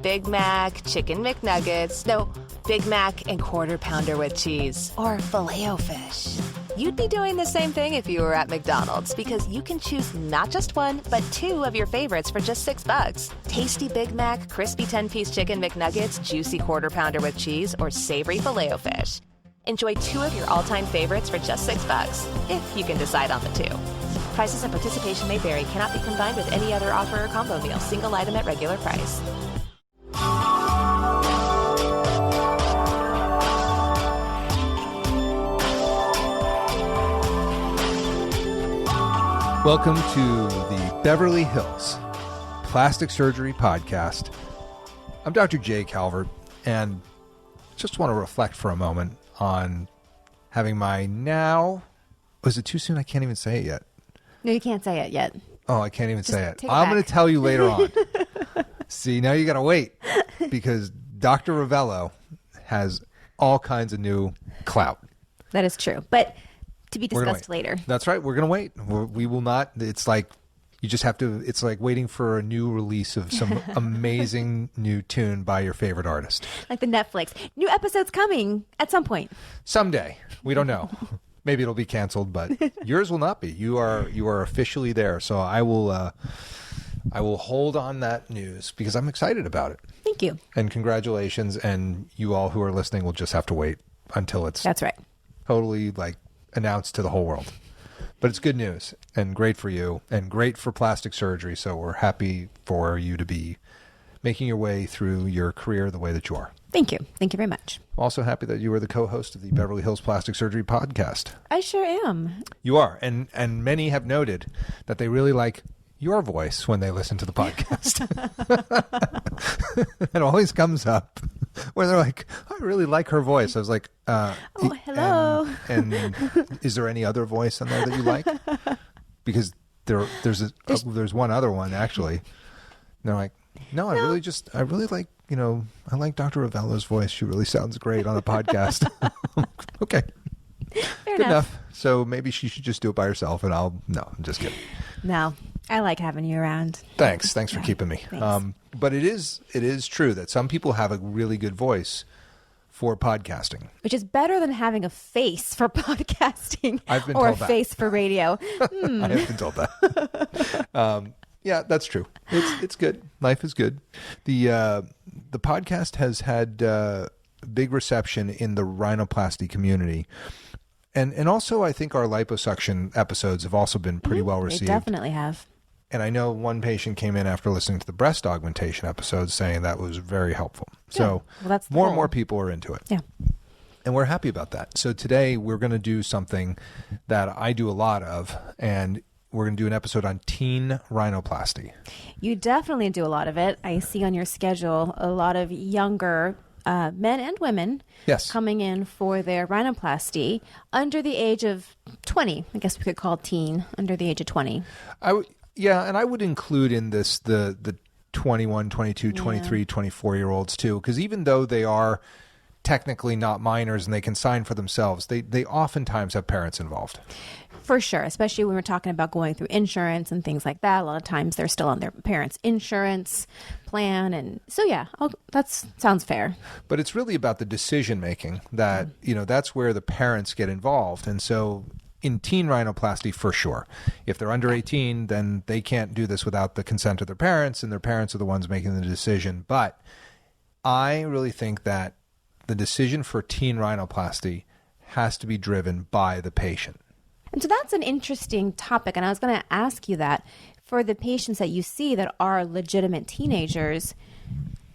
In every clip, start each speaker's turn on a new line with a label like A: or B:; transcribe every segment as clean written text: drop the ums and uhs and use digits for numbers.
A: Big Mac, Chicken McNuggets, no, Big Mac and Quarter Pounder with cheese, or Filet-O-Fish. You'd be doing the same thing if you were at McDonald's, because you can choose not just one, but two of your favorites for just $6. Tasty Big Mac, crispy 10-piece Chicken McNuggets, juicy Quarter Pounder with cheese, or savory Filet-O-Fish. Enjoy two of your all-time favorites for just $6, if you can decide on the two. Prices and participation may vary. Cannot be combined with any other offer or combo meal. Single item at regular price.
B: Welcome to the Beverly Hills Plastic Surgery Podcast. I'm Dr. J. Calvert, and just want to reflect for a moment on having my now... Was it too soon? I can't even say it yet.
C: No, you can't say it yet.
B: Oh, I can't even say it.
C: I'm
B: going to tell you later on. See, now you got to wait, because Dr. Rovelo has all kinds of new clout.
C: That is true, but to be discussed later.
B: That's right. We're going to wait. We will not. It's like you just have to. It's like waiting for a new release of some amazing new tune by your favorite artist.
C: Like the Netflix. New episodes coming at some point.
B: Someday. We don't know. Maybe it'll be canceled, but yours will not be. You are officially there. So I will hold on that news because I'm excited about it.
C: Thank you.
B: And congratulations. And you all who are listening will just have to wait until it's
C: That's right.
B: Totally like announced to the whole world. But it's good news and great for you and great for plastic surgery. So we're happy for you to be making your way through your career the way that you are.
C: Thank you. Thank you very much.
B: I'm also happy that you are the co-host of the Beverly Hills Plastic Surgery Podcast.
C: I sure am.
B: You are. And many have noted that they really like your voice when they listen to the podcast. It always comes up where they're like, I really like her voice. I was like,
C: hello.
B: And is there any other voice in there that you like? Because there's one other one, actually. And they're like, no, I really like, I like Dr. Rovelo's voice. She really sounds great on a podcast. Okay.
C: Fair
B: Good enough. So maybe she should just do it by herself and I'm just kidding.
C: No, I like having you around.
B: Thanks for keeping me.
C: Thanks.
B: But it is true that some people have a really good voice for podcasting.
C: Which is better than having a face for podcasting
B: I've been
C: or
B: told
C: a
B: that.
C: Face for radio.
B: I have been told that. Yeah, that's true. It's good. Life is good. The podcast has had big reception in the rhinoplasty community. And also I think our liposuction episodes have also been pretty well received.
C: They definitely have.
B: And I know one patient came in after listening to the breast augmentation episode saying that was very helpful.
C: Yeah.
B: So
C: Well, that's the
B: more and
C: goal.
B: more people are into it.
C: Yeah.
B: And we're happy about that. So today we're going to do something that I do a lot of, and we're going to do an episode on teen rhinoplasty.
C: You definitely do a lot of it. I see on your schedule a lot of younger men and women coming in for their rhinoplasty under the age of 20. I guess we could call teen under the age of 20.
B: And I would include in this the 21, 22, 23, 24-year-olds too, because even though they are technically not minors and they can sign for themselves, they oftentimes have parents involved.
C: For sure, especially when we're talking about going through insurance and things like that. A lot of times they're still on their parents' insurance plan. And so, that sounds fair.
B: But it's really about the decision making that, that's where the parents get involved. And so in teen rhinoplasty, for sure, if they're under 18, then they can't do this without the consent of their parents, and their parents are the ones making the decision. But I really think that the decision for teen rhinoplasty has to be driven by the patient.
C: And so that's an interesting topic. And I was going to ask you that for the patients that you see that are legitimate teenagers,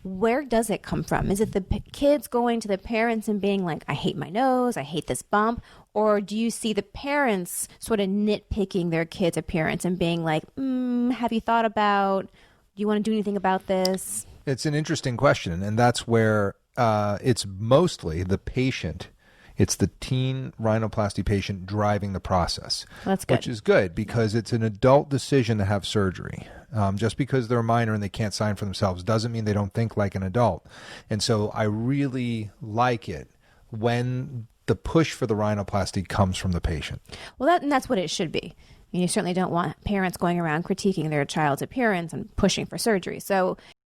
C: where does it come from? Is it the kids going to the parents and being like, I hate my nose, I hate this bump? Or do you see the parents sort of nitpicking their kids' appearance and being like, have you thought about, do you want to do anything about this?
B: It's an interesting question. And that's where it's mostly the patient. It's the teen rhinoplasty patient driving the process.
C: That's good.
B: Which is good because it's an adult decision to have surgery. Just because they're a minor and they can't sign for themselves doesn't mean they don't think like an adult. And so I really like it when the push for the rhinoplasty comes from the patient.
C: Well, that's what it should be. You certainly don't want parents going around critiquing their child's appearance and pushing for surgery. So